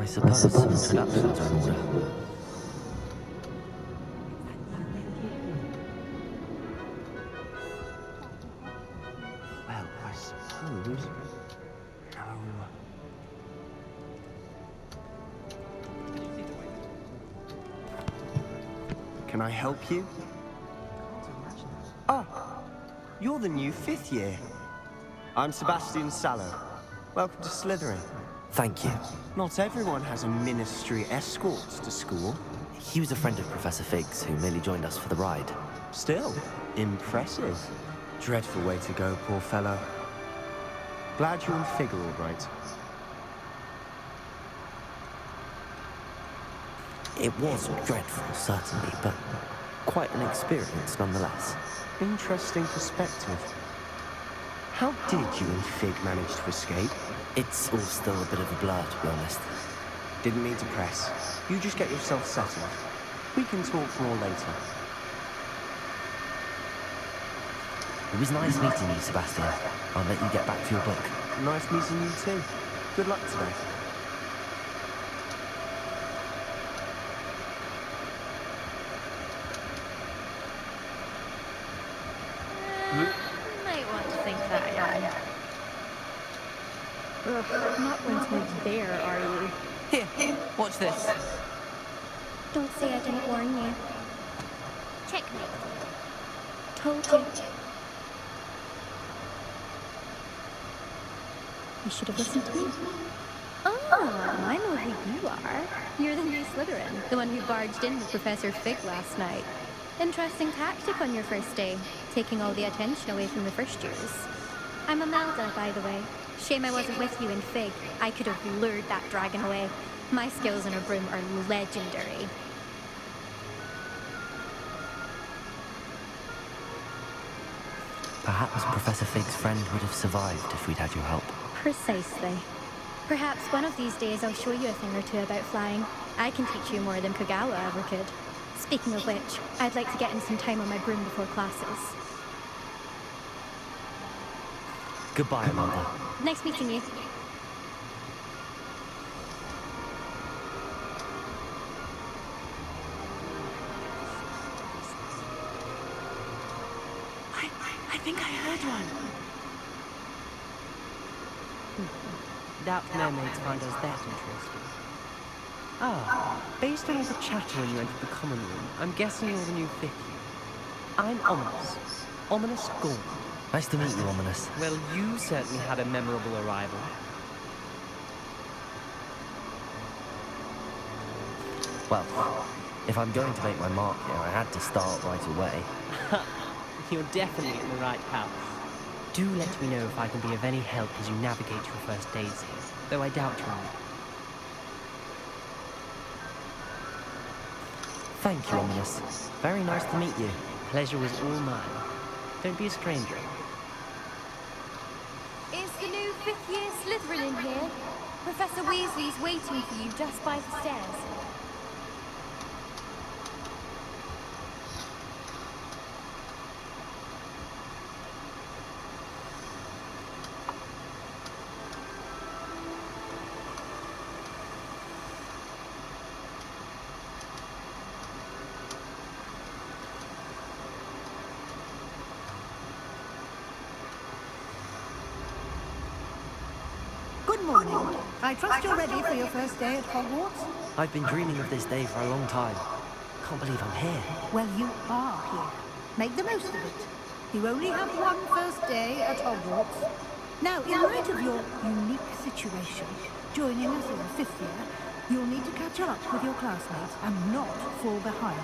I suppose some introductions are in order. Well, I suppose... No. Can I help you? Oh, you're the new 5th year. I'm Sebastian Sallow. Welcome to Slytherin. Thank you. Not everyone has a ministry escort to school. He was a friend of Professor Fig's who merely joined us for the ride. Still, impressive. Dreadful way to go, poor fellow. Glad you're in Fig all right. It was dreadful, certainly, but quite an experience nonetheless. Interesting perspective. How did you and Fig manage to escape? It's all still a bit of a blur, to be honest. Didn't mean to press. You just get yourself settled. We can talk more later. It was nice meeting you, Sebastian. I'll let you get back to your book. Nice meeting you too. Good luck today. Might want to think that again. Ugh, not going to move there, are you? Here, watch this. Don't say I didn't warn you. Checkmate. Told you. You should have listened to me. Oh, I know who you are. You're the new Slytherin, the one who barged in with Professor Fig last night. Interesting tactic on your first day, taking all the attention away from the first years. I'm Imelda, by the way. Shame I wasn't with you in Fig. I could have lured that dragon away. My skills on a broom are legendary. Perhaps Professor Fig's friend would have survived if we'd had your help. Precisely. Perhaps one of these days I'll show you a thing or two about flying. I can teach you more than Kogawa ever could. Speaking of which, I'd like to get in some time on my broom before classes. Goodbye, Amanda. Nice meeting you. I think I heard one. Doubt mermaids find us that interesting. Ah, based on all the chatter when you entered the common room, I'm guessing you're the new 5th year. I'm Ominous. Ominous Gaunt. Nice to meet you, Ominous. Well, you certainly had a memorable arrival. Well, if I'm going to make my mark here, I had to start right away. You're definitely in the right house. Do let me know if I can be of any help as you navigate your first days here, though I doubt you will. Thank you, Ominous. Very nice to meet you. Pleasure was all mine. Don't be a stranger. Is the new 5th year Slytherin in here? Professor Weasley's waiting for you just by the stairs. Good morning. I trust you're ready for your first day at Hogwarts? I've been dreaming of this day for a long time. Can't believe I'm here. Well, you are here. Make the most of it. You only have one first day at Hogwarts. Now, in light of your unique situation, joining us as a 5th year, you'll need to catch up with your classmates and not fall behind.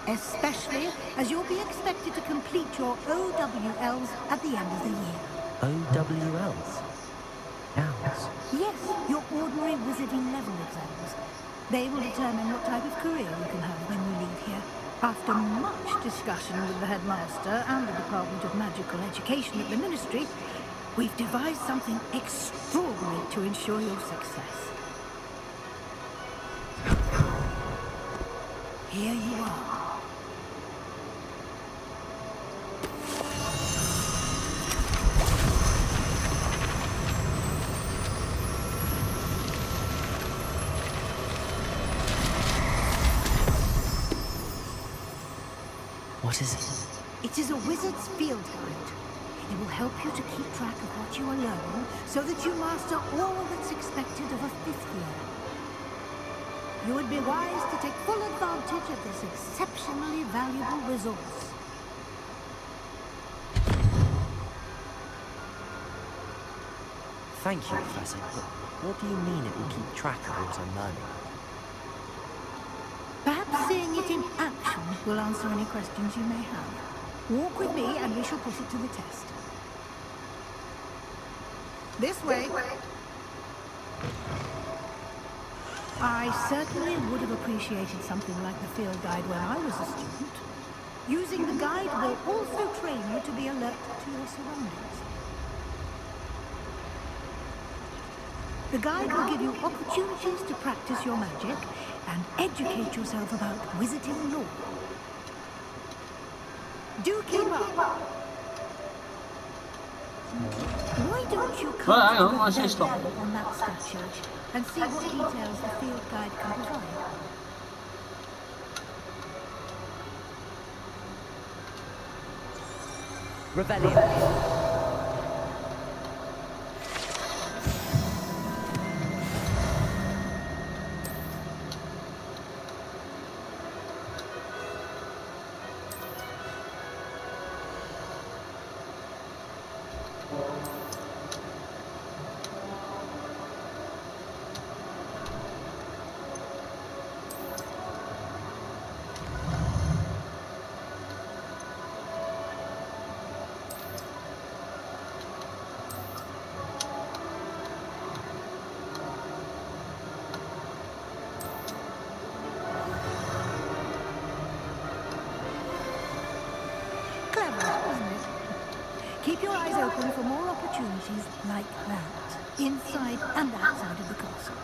Especially as you'll be expected to complete your OWLs at the end of the year. OWLs? Owls? Yes, your ordinary wizarding level exams. They will determine what type of career you can have when you leave here. After much discussion with the headmaster and the Department of Magical Education at the Ministry, we've devised something extraordinary to ensure your success. Here you are. What is it? It is a wizard's field guide. It will help you to keep track of what you are learning so that you master all that's expected of a fifth year. You would be wise to take full advantage of this exceptionally valuable resource. Thank you, Professor, but what do you mean it will keep track of what I'm learning? Perhaps seeing it in action will answer any questions you may have. Walk with me and we shall put it to the test. This way. I certainly would have appreciated something like the field guide when I was a student. Using the guide will also train you to be alert to your surroundings. The guide will give you opportunities to practice your magic and educate yourself about wizarding lore. Do keep up! Why don't you come Well, to I the say stop. value on that statue and see what details the field guide can provide? Revelio. Clever, isn't it? Keep your eyes open for more opportunities like that, inside and outside of the castle.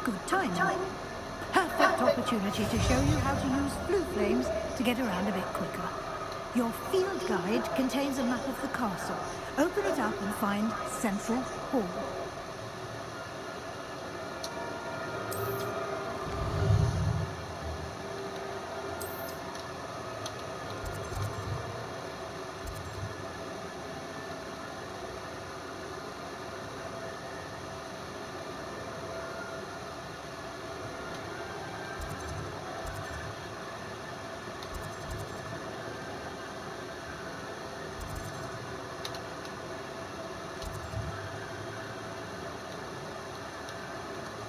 Good timing. Perfect opportunity to show you how to use blue flames to get around a bit quicker. Your field guide contains a map of the castle. Open it up and find Central Hall.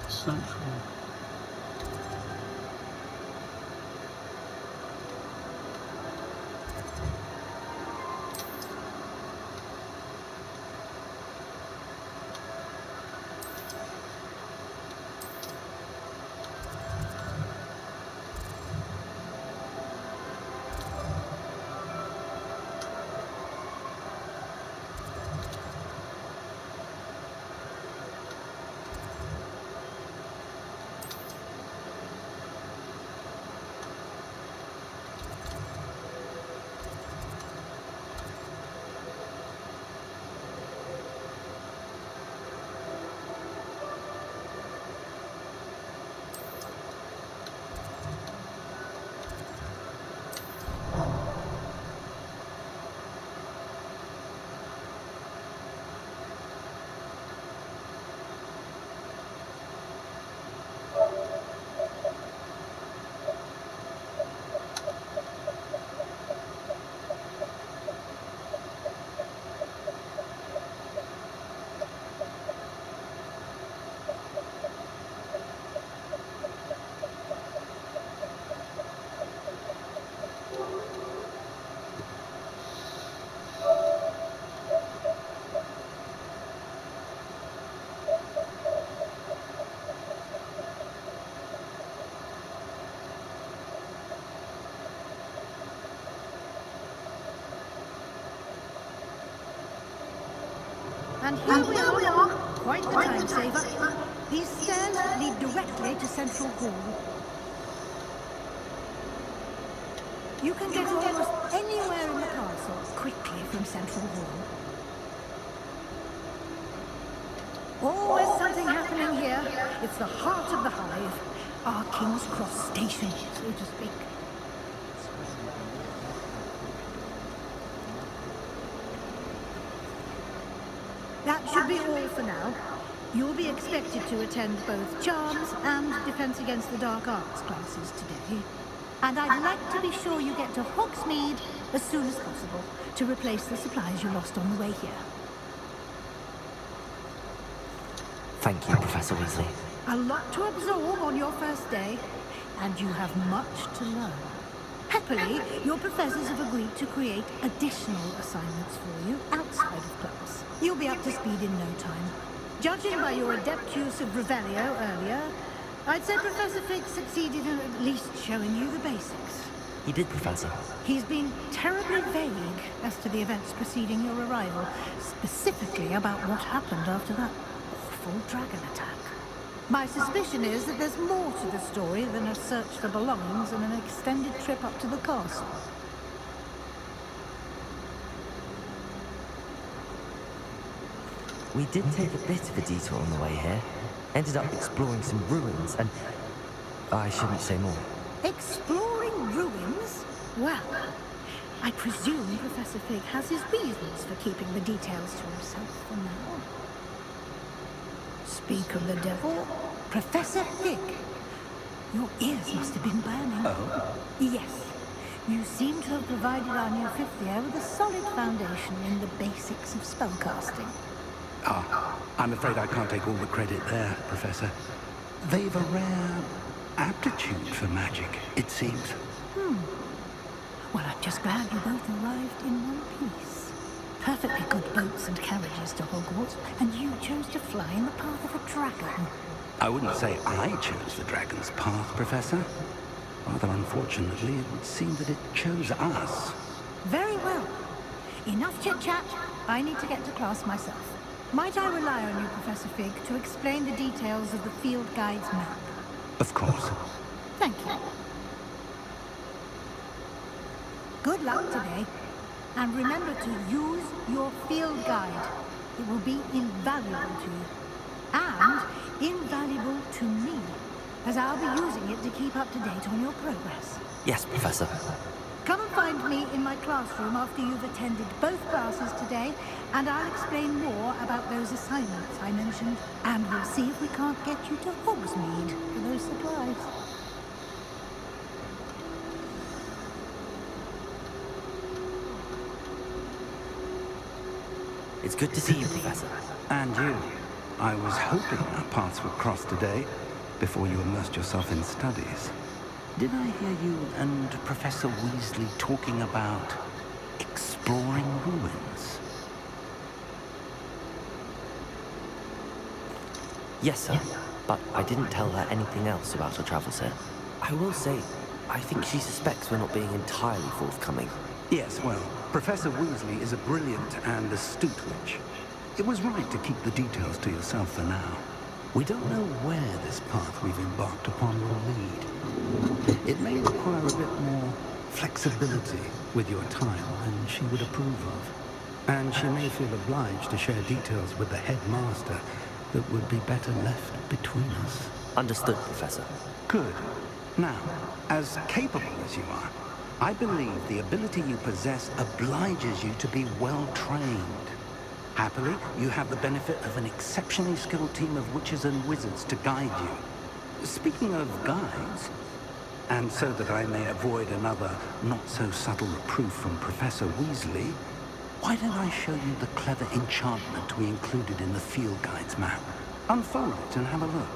Central. And here we are. Quite the time saver. These stairs lead directly to Central Hall. You can get almost anywhere in the castle quickly from Central Hall. Always something happening here. It's the heart of the hive. Our King's Cross station, so to speak. That should be all for now. You'll be expected to attend both Charms and Defense Against the Dark Arts classes today. And I'd like to be sure you get to Hogsmeade as soon as possible to replace the supplies you lost on the way here. Thank you, Professor Weasley. A lot to absorb on your first day, and you have much to learn. Happily, your professors have agreed to create additional assignments for you outside of class. You'll be up to speed in no time. Judging by your adept use of Revelio earlier, I'd say Professor Fig succeeded in at least showing you the basics. He did, Professor. He's been terribly vague as to the events preceding your arrival, specifically about what happened after that awful dragon attack. My suspicion is that there's more to the story than a search for belongings and an extended trip up to the castle. We did take a bit of a detour on the way here. Ended up exploring some ruins and... I shouldn't say more. Exploring ruins? Well, I presume Professor Fig has his reasons for keeping the details to himself for now. Speak of the devil, Professor Fig. Your ears must have been burning. Oh? Yes. You seem to have provided our new fifth year with a solid foundation in the basics of spellcasting. I'm afraid I can't take all the credit there, Professor. They've a rare aptitude for magic, it seems. Well, I'm just glad you both arrived in one piece. Perfectly good boats and carriages to Hogwarts, and you chose to fly in the path of a dragon. I wouldn't say I chose the dragon's path, Professor. Rather unfortunately, it would seem that it chose us. Very well. Enough chit-chat. I need to get to class myself. Might I rely on you, Professor Fig, to explain the details of the field guide's map? Of course. Thank you. Good luck today. And remember to use your field guide. It will be invaluable to you. And invaluable to me, as I'll be using it to keep up to date on your progress. Yes, Professor. Come and find me in my classroom after you've attended both classes today, and I'll explain more about those assignments I mentioned. And we'll see if we can't get you to Hogsmeade for those supplies. It's good to see you, Professor. And you. I was hoping our paths would cross today, before you immersed yourself in studies. Did I hear you and Professor Weasley talking about exploring ruins? Yes, sir. But I didn't tell her anything else about her travels here. I will say, I think she suspects we're not being entirely forthcoming. Yes, well, Professor Weasley is a brilliant and astute witch. It was right to keep the details to yourself for now. We don't know where this path we've embarked upon will lead. It may require a bit more flexibility with your time than she would approve of. And she may feel obliged to share details with the headmaster that would be better left between us. Understood, Professor. Good. Now, as capable as you are, I believe the ability you possess obliges you to be well-trained. Happily, you have the benefit of an exceptionally skilled team of witches and wizards to guide you. Speaking of guides, and so that I may avoid another not-so-subtle reproof from Professor Weasley, why don't I show you the clever enchantment we included in the field guide's map? Unfold it and have a look.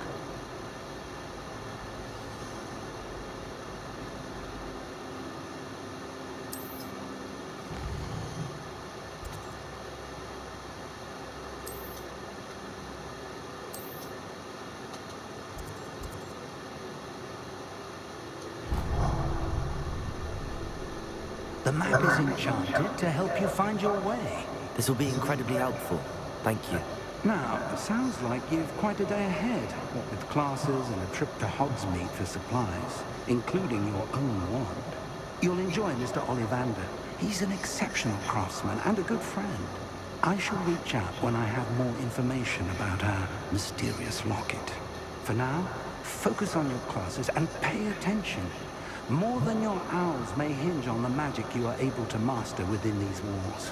The map is enchanted to help you find your way. This will be incredibly helpful. Thank you. Now, sounds like you've quite a day ahead, what with classes and a trip to Hogsmeade for supplies, including your own wand. You'll enjoy Mr. Ollivander. He's an exceptional craftsman and a good friend. I shall reach out when I have more information about our mysterious locket. For now, focus on your classes and pay attention. More than your owls may hinge on the magic you are able to master within these walls.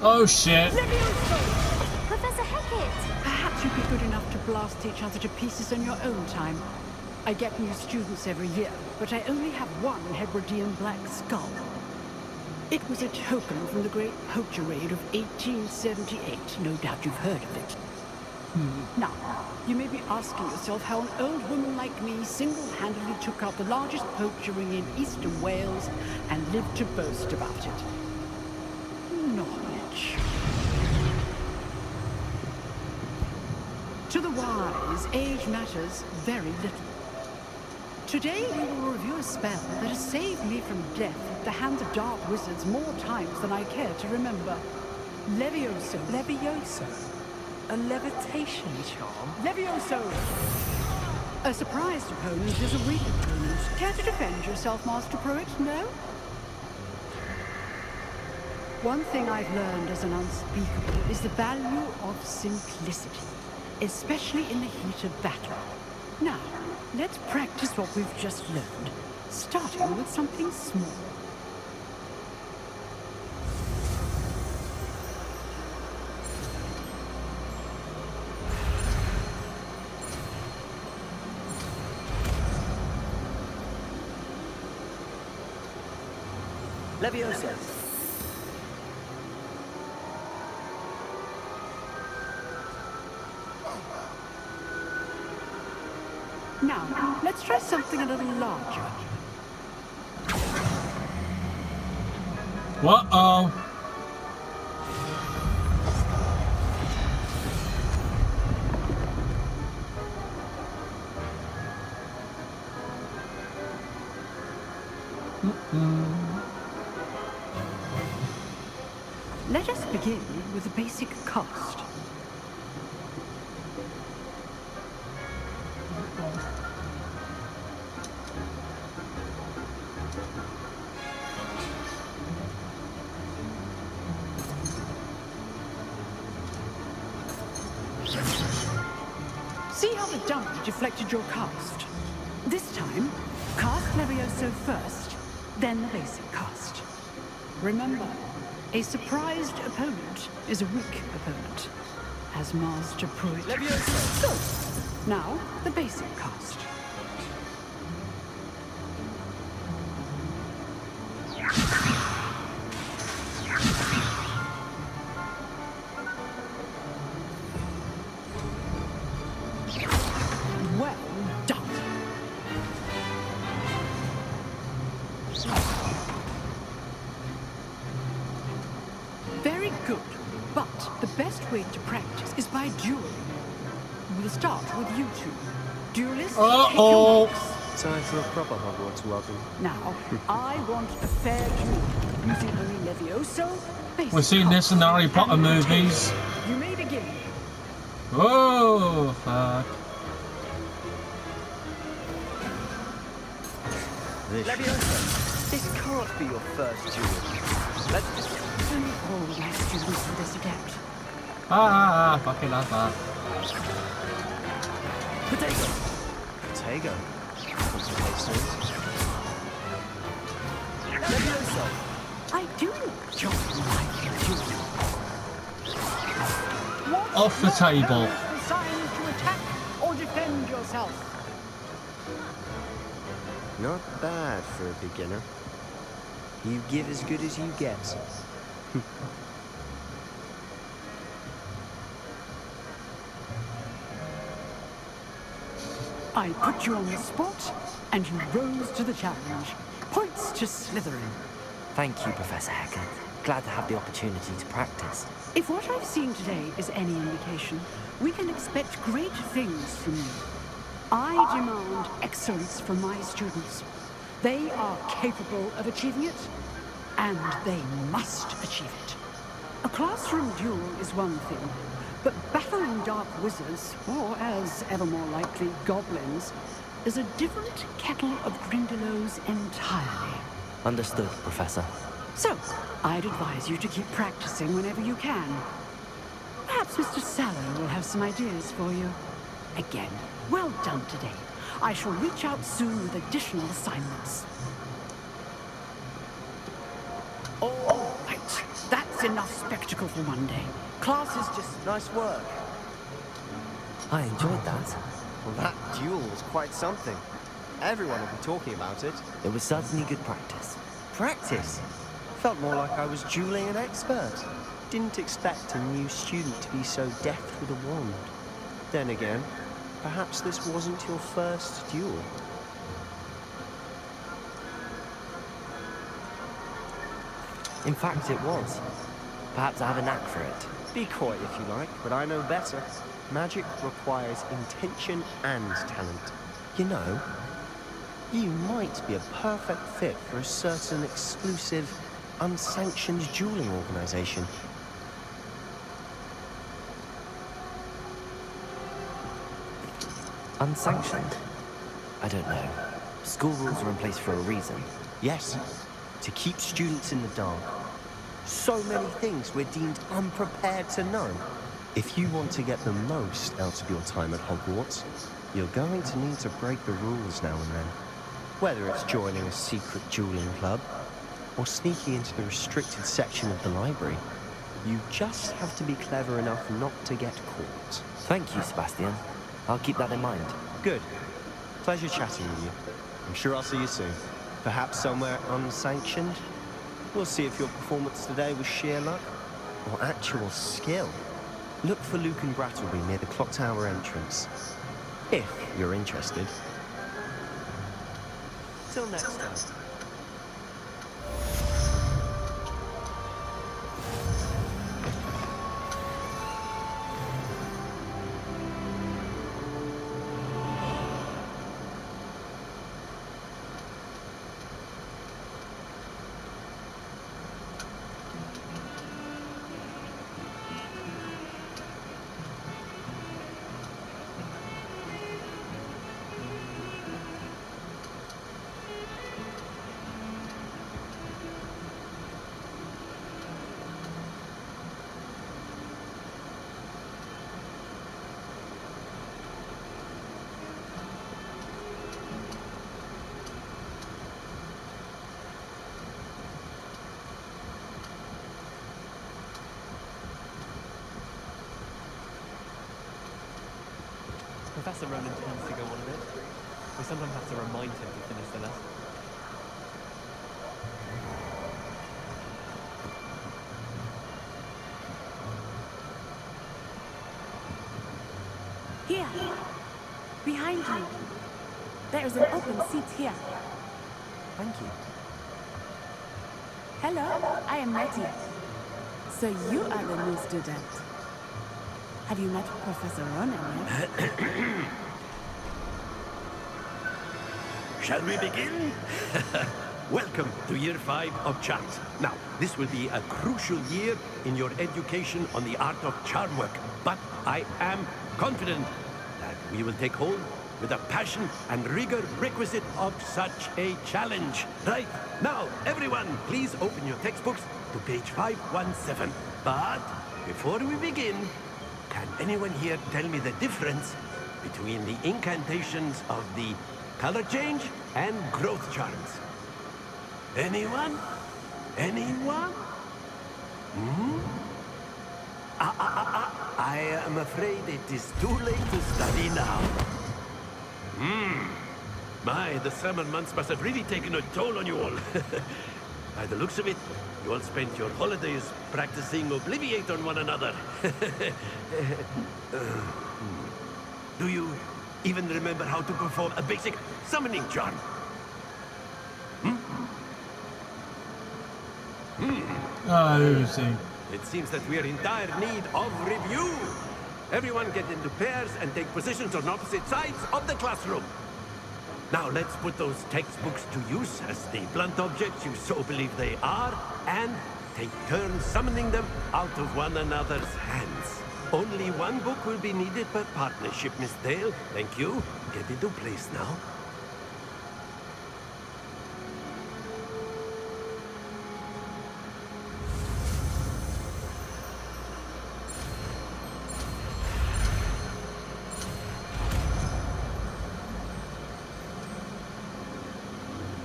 Oh shit. Professor Hecat! Perhaps you'd be good enough to blast each other to pieces on your own time. I get new students every year, but I only have one Hebridean black skull. It was a token from the Great Poacher Raid of 1878. No doubt you've heard of it. Now, you may be asking yourself how an old woman like me single-handedly took out the largest poacher ring in eastern Wales and lived to boast about it. Knowledge. To the wise, age matters very little. Today we will review a spell that has saved me from death at the hands of dark wizards more times than I care to remember. Levioso. Levioso? A levitation charm? Levioso! A surprised opponent is a weak opponent. Care to defend yourself, Master Pruitt? No? One thing I've learned as an unspeakable is the value of simplicity, especially in the heat of battle. Now, let's practice what we've just learned, starting with something small. Levioso. Now, let's try something a little larger. Uh-oh. Let us begin with the basic cast. See how the dummy deflected your cast? This time, cast Levioso first, then the basic cast. Remember, a surprised opponent is a weak opponent, as Master Pruitt. Levioso! Good. Now, the basic cast. Well done. Very good. But the best way to practice is by dueling. We'll start with you two. Duelists, take your marks. Time for a proper Hogwarts welcome. Now, I want a fair duel, using only Levioso, basic We've seen this in the Harry Potter and movies. You may begin. Oh, fuck. Levioso, this can't be your first duel. Let's just... Listen, all my students are this adept. Fucking lava. Potato! Potato. What's your taste notes? Levioso! I do enjoy my duel. Off the table. The signs to attack or defend yourself. Not bad for a beginner. You give as good as you get. I put you on the spot, and you rose to the challenge. Points to Slytherin. Thank you, Professor Hecat. Glad to have the opportunity to practice. If what I've seen today is any indication, we can expect great things from you. I demand excellence from my students. They are capable of achieving it, and they must achieve it. A classroom duel is one thing, but battling dark wizards, or as ever more likely, goblins, is a different kettle of Grindylows entirely. Understood, Professor. So, I'd advise you to keep practicing whenever you can. Perhaps Mr. Sallow will have some ideas for you. Again, well done today. I shall reach out soon with additional assignments. All right, that's enough spectacle for one day. Class is just... Nice work. I enjoyed that. Well, that duel was quite something. Everyone will be talking about it. It was certainly good practice. Practice? Felt more like I was dueling an expert. Didn't expect a new student to be so deft with a wand. Then again, perhaps this wasn't your first duel. In fact, it was. Perhaps I have a knack for it. Be coy if you like, but I know better. Magic requires intention and talent. You know, you might be a perfect fit for a certain exclusive, unsanctioned dueling organization. Unsanctioned? I don't know. School rules are in place for a reason. Yes, to keep students in the dark. So many things we're deemed unprepared to know. If you want to get the most out of your time at Hogwarts, you're going to need to break the rules now and then. Whether it's joining a secret dueling club, or sneaking into the restricted section of the library, you just have to be clever enough not to get caught. Thank you, Sebastian. I'll keep that in mind. Good. Pleasure chatting with you. I'm sure I'll see you soon. Perhaps somewhere unsanctioned? We'll see if your performance today was sheer luck or actual skill. Look for Luke and Brattleby near the clock tower entrance. If you're interested. Till next time. Professor Ronan tends to go on a bit. We sometimes have to remind him to finish the lesson. Here, behind you. There is an open seat here. Thank you. Hello, I am Nettie. So you are the new student. Have you met Professor Ronan yet? Shall we begin? Welcome to year 5 of chat. Now, this will be a crucial year in your education on the art of charm work, but I am confident that we will take hold with the passion and rigor requisite of such a challenge. Right, now, everyone, please open your textbooks to page 517. But before we begin, can anyone here tell me the difference between the incantations of the color change and growth charms? Anyone? Anyone? I am afraid it is too late to study now. My, the summer months must have really taken a toll on you all. By the looks of it, you all spent your holidays practicing Obliviate on one another. Do you even remember how to perform a basic summoning charm? Lucy. It seems that we are in dire need of review. Everyone get into pairs and take positions on opposite sides of the classroom. Now let's put those textbooks to use as the blunt objects you so believe they are, and take turns summoning them out of one another's hands. Only one book will be needed per partnership, Miss Dale. Thank you. Get into place now.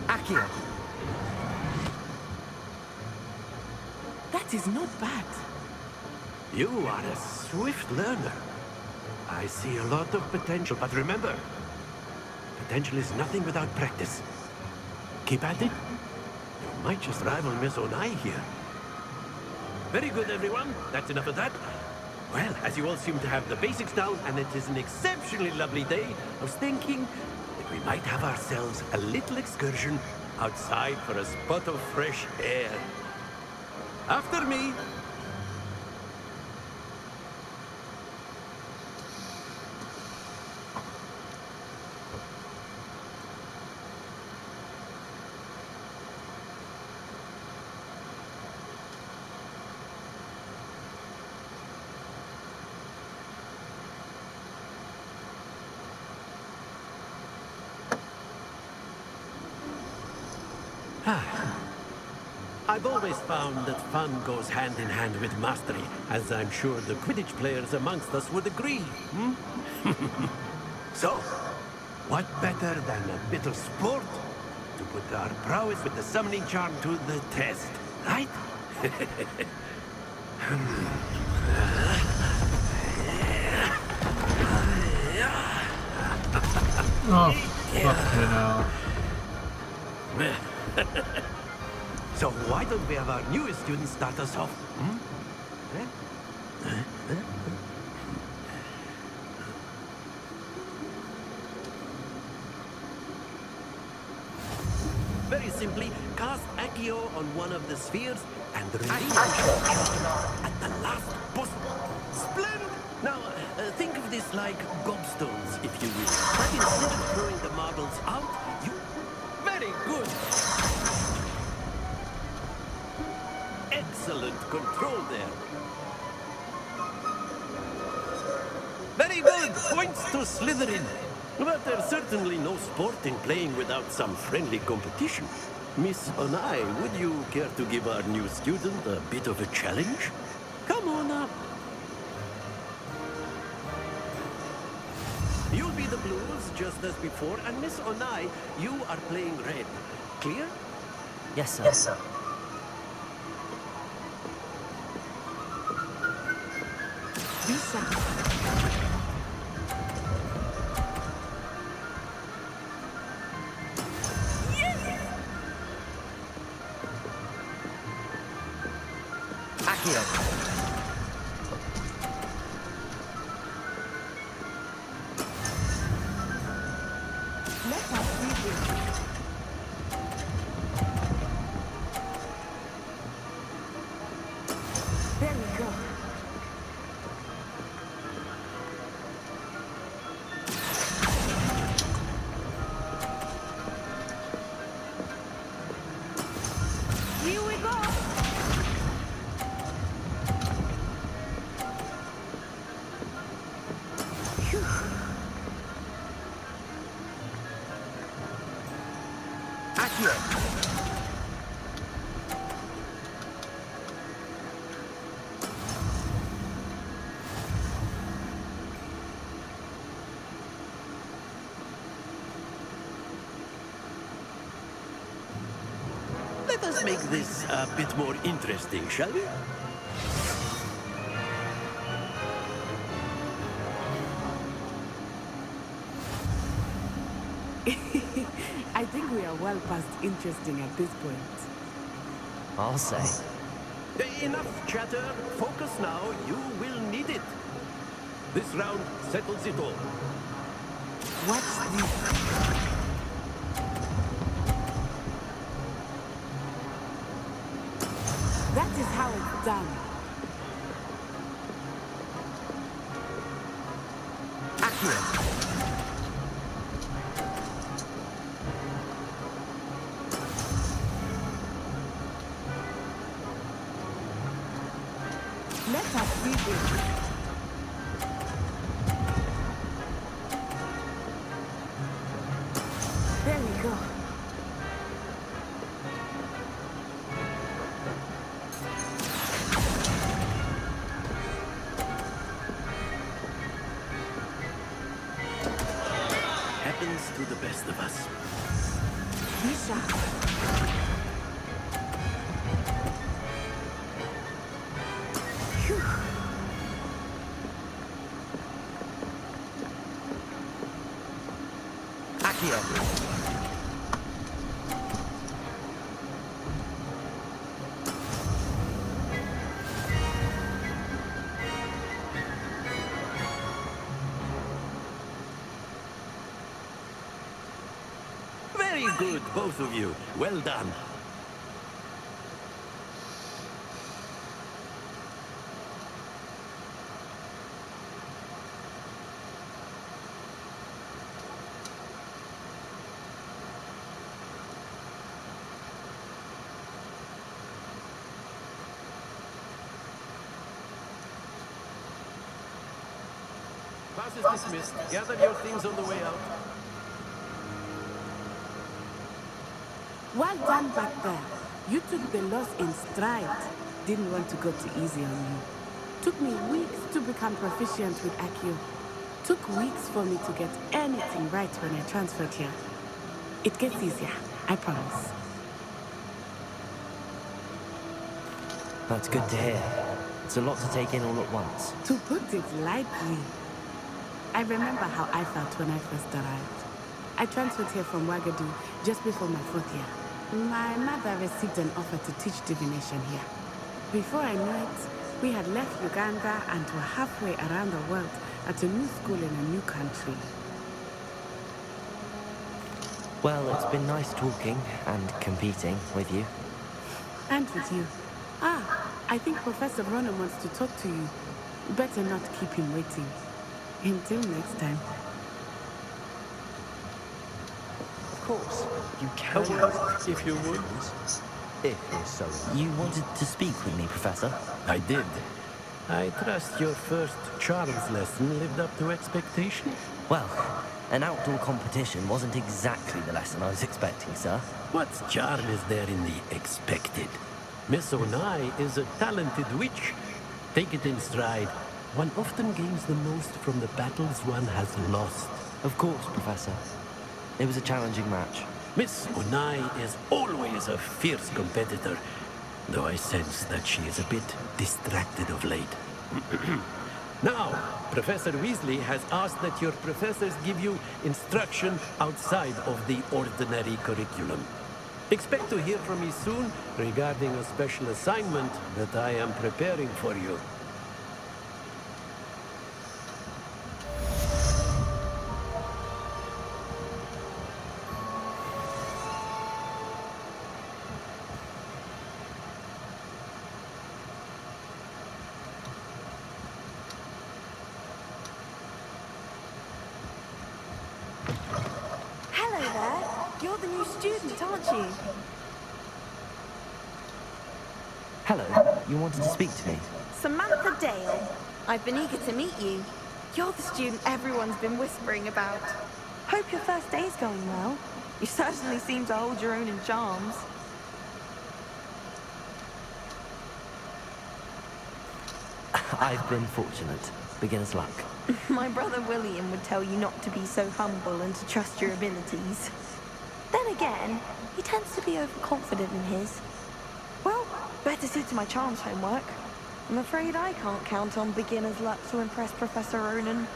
Accio. That is not bad. You are a swift learner. I see a lot of potential, but remember, potential is nothing without practice. Keep at it. You might just rival Miss Onai here. Very good, everyone. That's enough of that. Well, as you all seem to have the basics down, and it is an exceptionally lovely day, I was thinking that we might have ourselves a little excursion outside for a spot of fresh air. After me. I've always found that fun goes hand in hand with mastery, as I'm sure the Quidditch players amongst us would agree. So, what better than a bit of sport to put our prowess with the summoning charm to the test, right? Oh, fucking hell. So why don't we have our newest students start us off? Very simply, cast Accio on one of the spheres and release at the last possible. Splendid! Now, think of this like gobstones, if you will. But instead of throwing the marbles out, you... Very good! Excellent control there. Very good! Points to Slytherin. But there's certainly no sport in playing without some friendly competition. Miss Onai, would you care to give our new student a bit of a challenge? Come on up. You'll be the blues, just as before, and Miss Onai, you are playing red. Clear? Yes, sir. Yes, sir. Lisa. Accio. Let us begin. There we go. Here we go. Accio! Let us make this a bit more interesting, shall we? I think we are well past interesting at this point. I'll say. Enough chatter. Focus now. You will need it. This round settles it all. Watch this. That is how it's done. Accio! Let us see this. There we go. Happens to the best of us. Misha. Accio! Very good, both of you. Well done. Class is dismissed. Gather your things on the way out. Well done back there. You took the loss in stride. Didn't want to go too easy on you. Took me weeks to become proficient with Accio. Took weeks for me to get anything right when I transferred here. It gets easier, I promise. That's good to hear. It's a lot to take in all at once. To put it lightly, I remember how I felt when I first arrived. I transferred here from Wagadu just before my 4th year. My mother received an offer to teach divination here. Before I knew it, we had left Uganda and were halfway around the world at a new school in a new country. Well, it's been nice talking and competing with you. And with you. I think Professor Ronan wants to talk to you. Better not keep him waiting. Until next time. Of course, you A can word, if you would. if you're so inclined. You wanted to speak with me, Professor? I did. I trust your first charms lesson lived up to expectation. Well, an outdoor competition wasn't exactly the lesson I was expecting, sir. What charm is there in the expected? Miss Onai is a talented witch. Take it in stride. One often gains the most from the battles one has lost. Of course, Professor. It was a challenging match. Miss Onai is always a fierce competitor, though I sense that she is a bit distracted of late. Now, Professor Weasley has asked that your professors give you instruction outside of the ordinary curriculum. Expect to hear from me soon regarding a special assignment that I am preparing for you. Hello there. You're the new student, aren't you? Hello, you wanted to speak to me? Samantha Dale. I've been eager to meet you. You're the student everyone's been whispering about. Hope your first day's going well. You certainly seem to hold your own in charms. I've been fortunate. Beginner's luck. My brother William would tell you not to be so humble and to trust your abilities. Then again, he tends to be overconfident in his. Well, better see to my charms homework. I'm afraid I can't count on beginner's luck to impress Professor Ronan.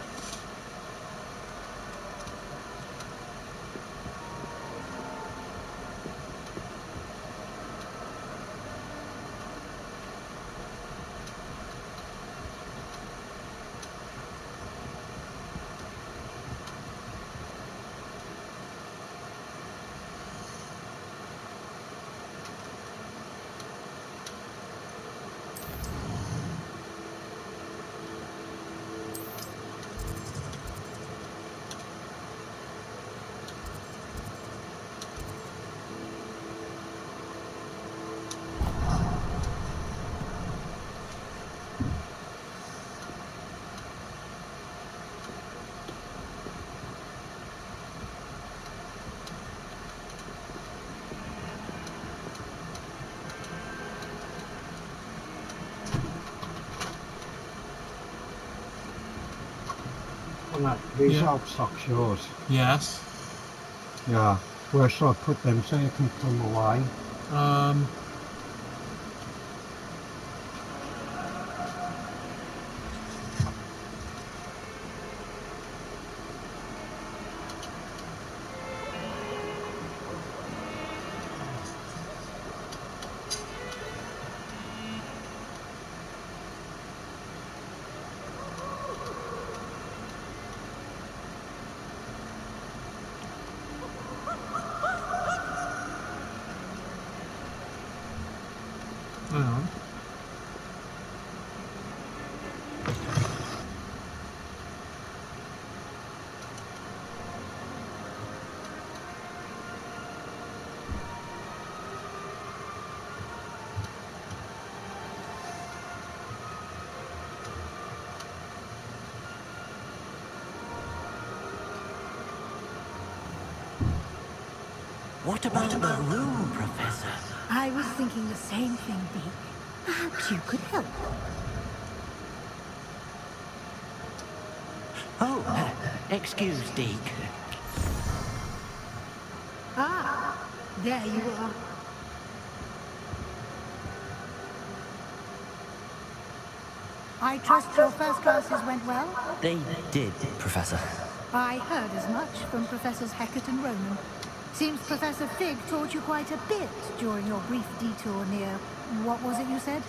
These Yeah. old socks yours? Yes. Yeah. Where shall I put them so you can put them away? Hang on. What about the room, Professor? I was thinking the same thing, Beak. Perhaps you could help. Oh, excuse, Deke. Ah, there you are. I trust your first classes went well? They did, Professor. I heard as much from Professors Hecat and Ronan. Seems Professor Fig taught you quite a bit during your brief detour near... what was it you said?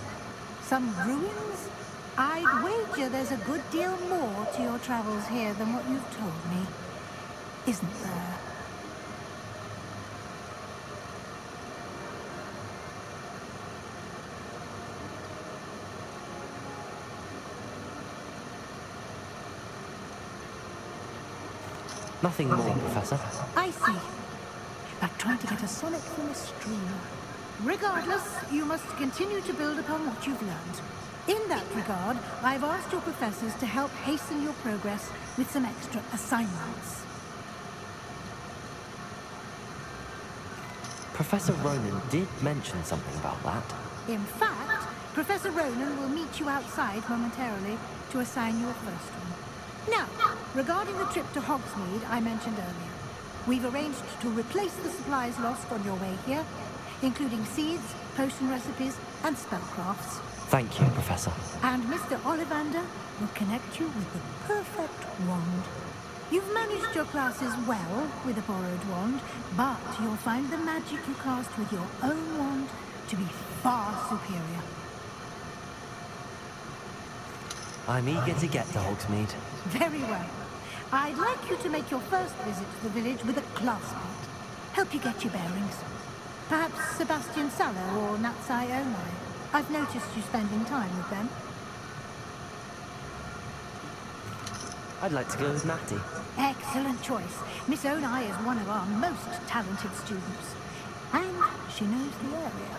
Some ruins? I'd wager there's a good deal more to your travels here than what you've told me. Isn't there? Nothing more, Professor. I see. Like trying to get a sonnet from a stream. Regardless, you must continue to build upon what you've learned. In that regard, I've asked your professors to help hasten your progress with some extra assignments. Professor Ronan did mention something about that. In fact, Professor Ronan will meet you outside momentarily to assign your first one. Now, regarding the trip to Hogsmeade I mentioned earlier, we've arranged to replace the supplies lost on your way here, including seeds, potion recipes, and spellcrafts. Thank you, Professor. And Mr. Ollivander will connect you with the perfect wand. You've managed your classes well with a borrowed wand, but you'll find the magic you cast with your own wand to be far superior. I'm eager to get to Hogsmeade. Very well. I'd like you to make your first visit to the village with a classmate. Help you get your bearings. Perhaps Sebastian Sallow or Natsai Onai. I've noticed you spending time with them. I'd like to go with Natty. Excellent choice. Miss Onai is one of our most talented students. And she knows the area.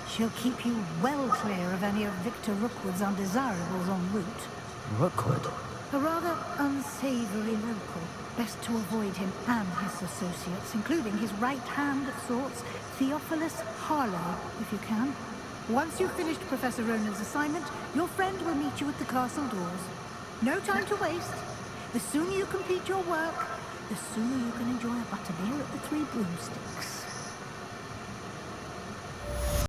She'll keep you well clear of any of Victor Rookwood's undesirables en route. Rookwood? A rather unsavory local. Best to avoid him and his associates, including his right hand of sorts, Theophilus Harlow, if you can. Once you've finished Professor Ronan's assignment, your friend will meet you at the castle doors. No time to waste. The sooner you complete your work, the sooner you can enjoy a butterbeer at the Three Broomsticks.